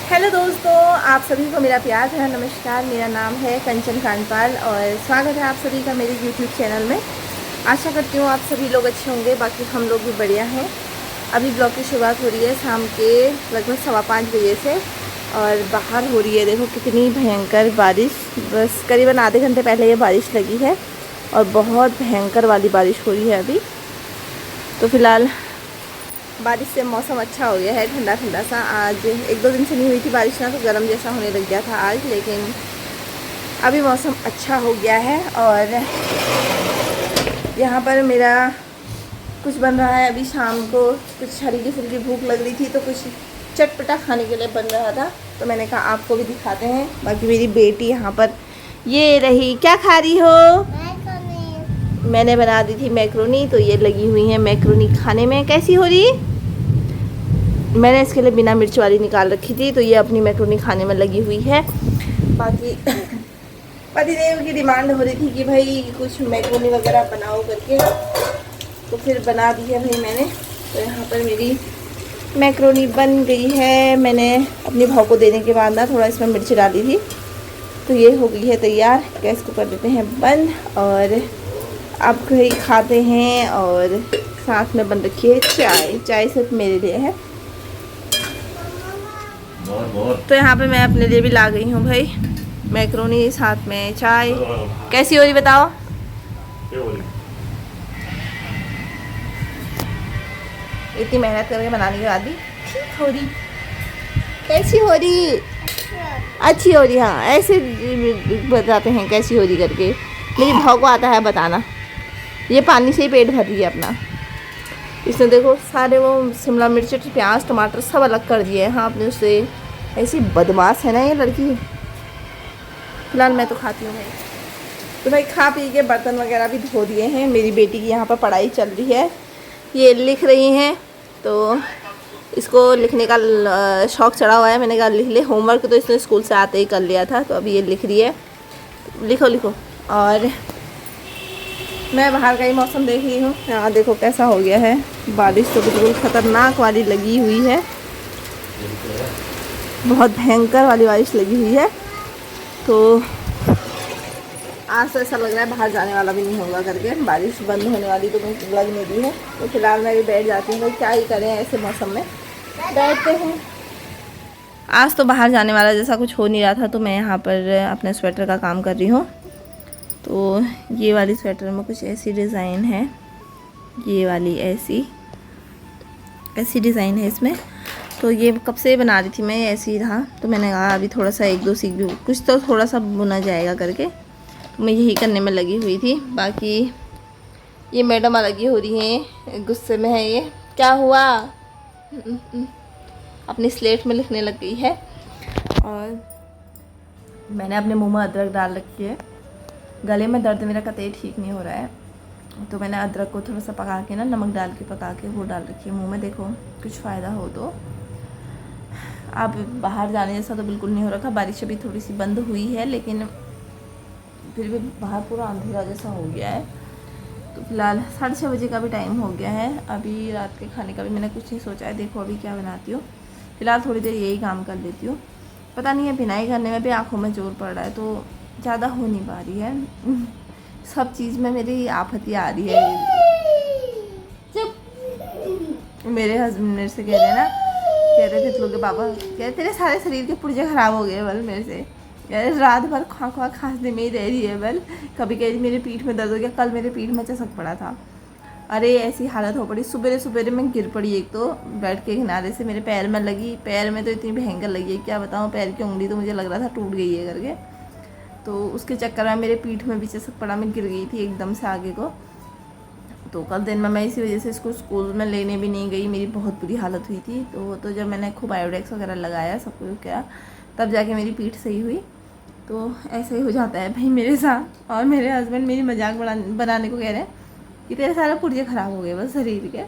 Hello दोस्तों, आप सभी को मेरा प्यार है नमस्कार। मेरा नाम है कंचन कांडपाल और स्वागत है आप सभी का मेरे यूट्यूब चैनल में। आशा करती हूँ आप सभी लोग अच्छे होंगे, बाकी हम लोग भी बढ़िया हैं। अभी ब्लॉग की शुरुआत हो रही है शाम के लगभग 5:15 बजे से और बाहर हो रही है, देखो कितनी भयंकर बारिश। बस करीबन आधे घंटे पहले ये बारिश लगी है और बहुत भयंकर वाली बारिश हो रही है अभी। तो फिलहाल बारिश से मौसम अच्छा हो गया है, ठंडा ठंडा सा। आज 1-2 दिन से नहीं हुई थी बारिश ना, तो गर्म जैसा होने लग गया था आज, लेकिन अभी मौसम अच्छा हो गया है। और यहाँ पर मेरा कुछ बन रहा है अभी शाम को। कुछ हल्की फुल्की भूख लग रही थी तो कुछ चटपटा खाने के लिए बन रहा था, तो मैंने कहा आपको भी दिखाते हैं। बाकी मेरी बेटी यहाँ पर ये रही, क्या खा रही हो? मैंने बना दी थी मैक्रोनी, तो ये लगी हुई है मैक्रोनी खाने में। कैसी हो रही? मैंने इसके लिए बिना मिर्च वाली निकाल रखी थी, तो ये अपनी मैक्रोनी खाने में लगी हुई है। बाकी पतिदेव की डिमांड हो रही थी कि भाई कुछ मैक्रोनी वगैरह बनाओ करके, तो फिर बना दी है भाई मैंने। तो यहाँ पर मेरी मैक्रोनी बन गई है। मैंने अपनी भाव को देने के बाद ना थोड़ा इसमें मिर्च डाली थी, तो ये हो गई है तैयार। गैस को कर देते हैं बंद और अब कहीं खाते हैं। और साथ में बन रखी है चाय। चाय सिर्फ मेरे लिए है। तो यहाँ पे मैं अपने लिए भी ला गई हूँ भाई मैक्रोनी, साथ में चाय। कैसी हो रही बताओ? इतनी मेहनत करके बनाने के बाद भी ठीक हो रही। कैसी हो रही? अच्छी हो रही। हाँ, ऐसे बताते हैं कैसी हो रही करके। मेरी भाव को आता है बताना। ये पानी से ही पेट भर रही है अपना। इसने देखो सारे वो शिमला मिर्च, प्याज, टमाटर सब अलग कर दिए हैं। हाँ, अपने उससे ऐसी बदमाश है ना ये लड़की। फिलहाल मैं तो खाती हूँ भाई। तो भाई खा पी के बर्तन वगैरह भी धो दिए हैं। मेरी बेटी की यहाँ पर पढ़ाई चल रही है, ये लिख रही हैं। तो इसको लिखने का शौक़ चढ़ा हुआ है। मैंने कहा लिख ले। होमवर्क तो इसने स्कूल से आते ही कर लिया था, तो अभी ये लिख रही है। लिखो लिखो। और मैं बाहर का ही मौसम देख रही हूँ। यहाँ देखो कैसा हो गया है। बारिश तो बिल्कुल ख़तरनाक वाली लगी हुई है, बहुत भयंकर वाली बारिश लगी हुई है। तो आज तो ऐसा लग रहा है बाहर जाने वाला भी नहीं होगा करके। बारिश बंद होने वाली तो मुझे लग नहीं रही है। तो फिलहाल मैं भी बैठ जाती हूँ। क्या ही करें, ऐसे मौसम में बैठते हैं। आज तो बाहर जाने वाला जैसा कुछ हो नहीं रहा था, तो मैं यहाँ पर अपने स्वेटर का काम कर रही हूँ। तो ये वाली स्वेटर में कुछ ऐसी डिज़ाइन है, ये वाली ऐसी डिज़ाइन है इसमें। तो ये कब से बना रही थी मैं, ऐसे ही रहा। तो मैंने कहा अभी थोड़ा सा 1-2 सीख भी कुछ तो थोड़ा सा बुना जाएगा करके, तो मैं यही करने में लगी हुई थी। बाकी ये मैडम लगी हो रही हैं, गुस्से में है ये। क्या हुआ? अपनी स्लेट में लिखने लग गई है। और मैंने अपने मुँह में अदरक डाल रखी है। गले में दर्द मेरा कतई ठीक नहीं हो रहा है, तो मैंने अदरक को थोड़ा सा पका के ना, नमक डाल के पका के वो डाल रखी है मुंह में। देखो कुछ फ़ायदा हो तो। अब बाहर जाने जैसा तो बिल्कुल नहीं हो रखा। बारिश अभी थोड़ी सी बंद हुई है, लेकिन फिर भी बाहर पूरा अंधेरा जैसा हो गया है। तो फिलहाल 6:30 बजे का भी टाइम हो गया है। अभी रात के खाने का भी मैंने कुछ नहीं सोचा है। देखो अभी क्या बनाती हूँ। फिलहाल थोड़ी देर यही काम कर लेती हूँ। पता नहीं है, बिनाई करने में भी आँखों में जोर पड़ रहा है, तो ज़्यादा हो नहीं पा रही है। सब चीज़ में मेरी आफत आ रही है। मेरे हस्बैंड मेरे से कह रहे हैं ना, कह रहे थे लोग के पापा कह रहे तेरे सारे शरीर के पुर्जे ख़राब हो गए बल। मेरे से कह रहे रात भर खा खांसने में ही रह रही है बल। कभी कह रही मेरे पीठ में दर्द हो गया। कल मेरे पीठ में चसक पड़ा था। अरे ऐसी हालत हो पड़ी। सुबह सुबह मैं गिर पड़ी। एक तो बेड के किनारे से मेरे पैर में लगी। पैर में तो इतनी भयंकर लगी है, क्या बताऊँ। पैर की उंगली तो मुझे लग रहा था टूट गई है करके। तो उसके चक्कर में मेरे पीठ में भी चसक पड़ा। मैं गिर गई थी एकदम से आगे को। तो कल दिन में मैं इसी वजह से इसको स्कूल में लेने भी नहीं गई। मेरी बहुत बुरी हालत हुई थी। तो जब मैंने खूब आयोडेक्स वगैरह लगाया, सब कुछ किया, तब जाके मेरी पीठ सही हुई। तो ऐसे ही हो जाता है भाई मेरे साथ। और मेरे हस्बैंड मेरी मजाक बनाने को कह रहे हैं कि तेरे सारे पुर्जे ख़राब हो गए बस शरीर के।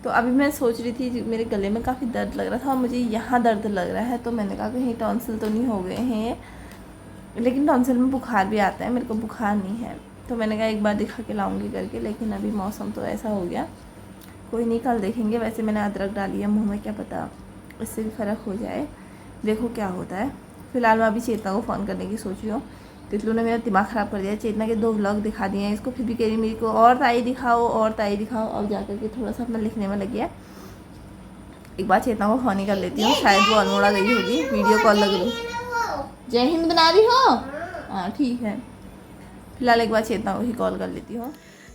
तो अभी मैं सोच रही थी, मेरे गले में काफ़ी दर्द लग रहा था और मुझे यहाँ दर्द लग रहा है। तो मैंने कहा कहीं टॉन्सिल तो नहीं हो गए हैं, लेकिन टॉन्सिल में बुखार भी आता है। मेरे को बुखार नहीं है, तो मैंने कहा एक बार दिखा के लाऊंगी करके। लेकिन अभी मौसम तो ऐसा हो गया, कोई नहीं, कल देखेंगे। वैसे मैंने अदरक डाली है मुंह में, क्या पता इससे भी फ़र्क हो जाए। देखो क्या होता है। फिलहाल मैं अभी चेतना को फ़ोन करने की सोच रही हूँ। तितलू ने मेरा दिमाग ख़राब कर दिया। चेतना के 2 व्लॉग दिखा दिए हैं इसको, फिर भी कह रही मेरे को और ताई दिखाओ और ताई दिखाओ। अब जा कर के थोड़ा सा अपना लिखने में लगी है। एक बार चेतना को फ़ोन ही कर लेती हूँ, शायद वो अल्मोड़ा गई होगी, वीडियो कॉल लग रही। जय हिंद बना रही हो? हाँ ठीक है। फिलहाल एक बार चेतना को ही कॉल कर लेती हूँ।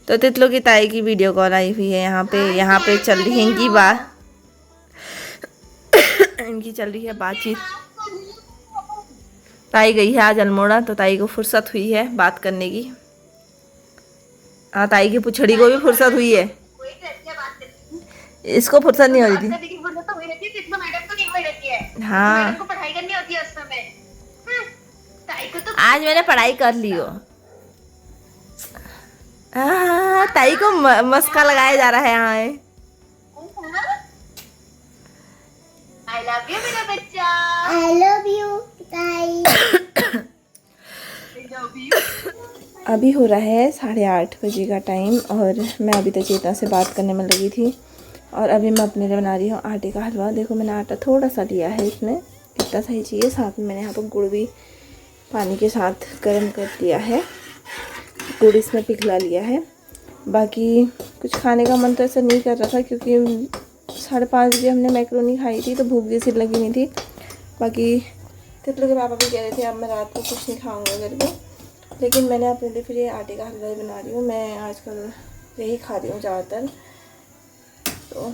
तो तितलू की ताई की वीडियो कॉल आई हुई है। यहाँ पे चल रही है इनकी बात, इनकी चल रही है बातचीत। ताई गई है आज अल्मोड़ा, तो ताई को फुर्सत हुई है बात करने की। हाँ, ताई की पुछड़ी को भी फुर्सत हुई है, इसको फुर्सत नहीं हो रही थी। हाँ, पढ़ाई करनी होती है उस समय। आज मैंने पढ़ाई कर ली हो। ताई को मस्का लगाया जा रहा है यहाँ है। I love you मेरा बच्चा। I love you ताई। I love you। अभी हो रहा है 8:30 बजे का टाइम और मैं अभी तक चेतना से बात करने में लगी थी। और अभी मैं अपने लिए बना रही हूँ आटे का हलवा। देखो मैंने आटा थोड़ा सा लिया है, इसमें इतना सही चाहिए। साथ में मैंने यहाँ पर गुड़ भी पानी के साथ गर्म कर दिया है, गुड़ इसमें पिघला लिया है। बाकी कुछ खाने का मन तो ऐसा नहीं कर रहा था क्योंकि 5:30 बजे हमने मैक्रोनी खाई थी तो भूख जैसी लगी नहीं थी। बाकी तितलू के पापा भी कह रहे थे अब मैं रात को कुछ नहीं खाऊंगा करके, लेकिन मैंने अपने लिए फिर ये आटे का हलवा ही बना रही हूँ। मैं आजकल यही खा रही हूँ ज़्यादातर। तो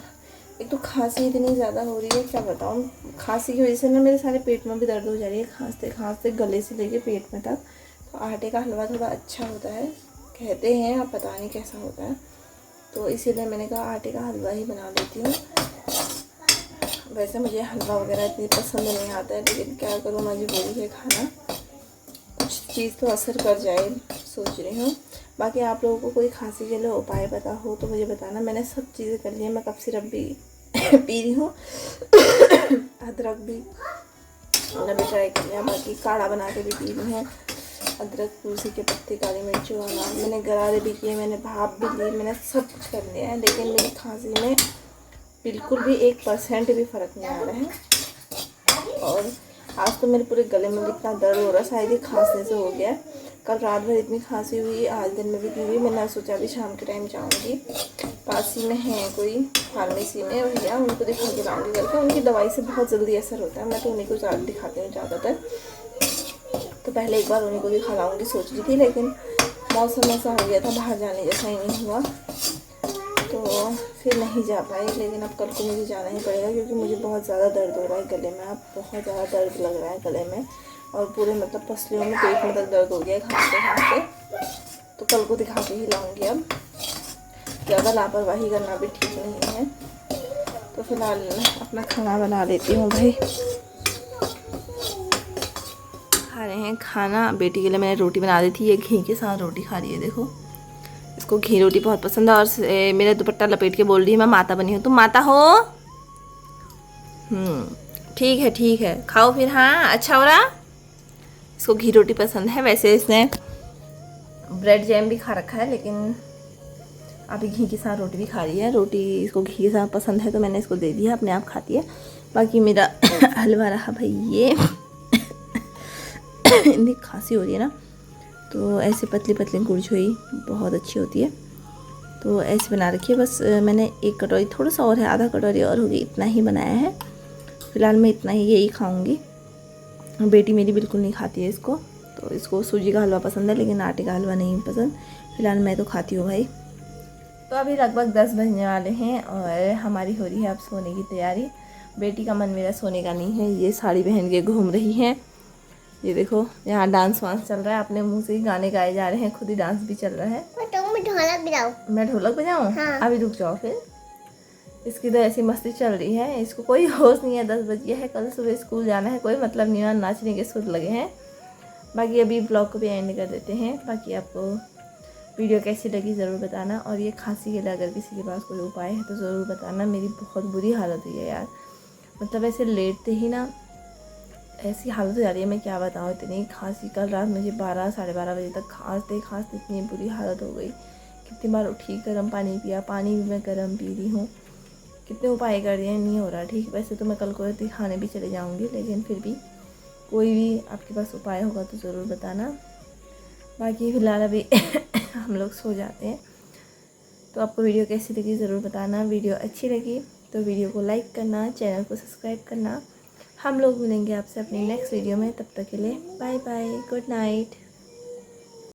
एक तो खांसी इतनी ज़्यादा हो रही है, क्या बताऊँ। खांसी की वजह से ना मेरे सारे पेट में भी दर्द हो जा रही है, खांसते खांसते गले से लेके पेट में तक। तो आटे का हलवा थोड़ा अच्छा होता है कहते हैं, अब पता नहीं कैसा होता है। तो इसीलिए मैंने कहा आटे का हलवा ही बना लेती हूँ। वैसे मुझे हलवा वगैरह इतनी पसंद नहीं आता है, लेकिन क्या करूँ, मजबूरी है खाना। कुछ चीज़ तो असर कर जाए सोच रही हूँ। बाकी आप लोगों को कोई खांसी के लिए उपाय पता हो तो मुझे बताना। मैंने सब चीज़ें कर ली हैं। मैं कफ सिरप भी पी रही हूँ, अदरक भी मैंने भी ट्राई कर लिया। बाकी काढ़ा बना के भी पी रही हूँ, अदरक, तुलसी के पत्ते, काली मिर्च वाला। मैंने गरारे भी किए, मैंने भाप भी ली, मैंने सब कुछ कर लिया है, लेकिन मेरी खांसी में बिल्कुल भी 1% भी फ़र्क नहीं आ रहा है। और आज तो मेरे पूरे गले में इतना दर्द हो रहा है, शायद ये खांसने से हो गया। कल रात भर इतनी खांसी हुई, आज दिन में भी की हुई। मैंने सोचा अभी शाम के टाइम जाऊँगी, पास ही में है कोई फार्मेसी में भैया, उनको दिखा के लाऊँगी करके। उनकी दवाई से बहुत जल्दी असर होता है, मैं तो उन्हीं को दिखाती हूँ ज़्यादातर। तो पहले एक बार उन्हीं को दिखा लाऊँगी सोच रही थी, लेकिन मौसम ऐसा हो गया था, बाहर जाने जैसा ही नहीं हुआ, तो फिर नहीं जा पाई। लेकिन अब कल को मुझे जाना ही पड़ेगा क्योंकि मुझे बहुत ज़्यादा दर्द हो रहा है गले में। अब बहुत ज़्यादा दर्द लग रहा है गले में और पूरे मतलब पसलियों में, पेट में तक दर्द हो गया है खांसते खांसते। तो कल को दिखा के ही लाऊंगी। अब ज़्यादा लापरवाही करना भी ठीक नहीं है। तो फिलहाल अपना खाना बना लेती हूँ भाई। खा रहे हैं खाना। बेटी के लिए मैंने रोटी बना दी थी, ये घी के साथ रोटी खा रही है। देखो इसको घी रोटी बहुत पसंद है। और मेरा दुपट्टा लपेट के बोल रही है मैं माता बनी हूँ। तुम माता हो? ठीक है खाओ फिर। हाँ अच्छा हो रहा। इसको घी रोटी पसंद है। वैसे इसने ब्रेड जैम भी खा रखा है, लेकिन अभी घी के साथ रोटी भी खा रही है। रोटी इसको घी के साथ पसंद है तो मैंने इसको दे दिया, अपने आप खाती है। बाकी मेरा हलवा रहा भाई ये। इतनी खांसी हो रही है ना, तो ऐसे पतली पतली गुड़झोई बहुत अच्छी होती है, तो ऐसे बना रखी है। बस मैंने 1 कटोरी, थोड़ा सा और है, आधा कटोरी और होगी, इतना ही बनाया है। फिलहाल मैं इतना ही यही खाऊंगी। बेटी मेरी बिल्कुल नहीं खाती है इसको, तो इसको सूजी का हलवा पसंद है लेकिन आटे का हलवा नहीं पसंद। फिलहाल मैं तो खाती हूँ भाई। तो अभी लगभग 10 बजने वाले हैं और हमारी हो रही है अब सोने की तैयारी। बेटी का मन मेरा सोने का नहीं है, ये साड़ी पहन के घूम रही हैं। ये देखो यहाँ डांस वांस चल रहा है, अपने मुंह से ही गाने गाए जा रहे हैं, खुद ही डांस भी चल रहा है। मैं ढोलक बजाऊँ? मैं ढोलक बजाऊँ? हाँ। अभी रुक जाओ फिर। इसकी तो ऐसी मस्ती चल रही है, इसको कोई होश नहीं है। 10 बज गया है, कल सुबह स्कूल जाना है, कोई मतलब नहीं है, नाचने के सुर लगे हैं। बाकी अभी ब्लॉग को भी एंड कर देते हैं। बाकी आपको वीडियो कैसी लगी ज़रूर बताना। और ये खांसी के लिए अगर किसी के पास कोई उपाय है तो ज़रूर बताना। मेरी बहुत बुरी हालत हुई है यार, मतलब ऐसे लेटते ही ना ऐसी हालत हो जा रही है, मैं क्या बताऊँ। इतनी खांसी, कल रात मुझे 12 साढ़े 12 बजे तक खांसते खांसते इतनी बुरी हालत हो गई। कितनी बार उठी, गर्म पानी पिया, पानी भी मैं गर्म पी रही हूँ। कितने उपाय कर दिए, नहीं हो रहा ठीक। वैसे तो मैं कल को दिखाने भी चले जाऊँगी, लेकिन फिर भी कोई भी आपके पास उपाय होगा तो ज़रूर बताना। बाकी फ़िलहाल अभी हम लोग सो जाते हैं। तो आपको वीडियो कैसी लगी ज़रूर बताना। वीडियो अच्छी लगी तो वीडियो को लाइक करना, चैनल को सब्सक्राइब करना। हम लोग मिलेंगे आपसे अपनी नेक्स्ट वीडियो में, तब तक के लिए बाय बाय, गुड नाइट।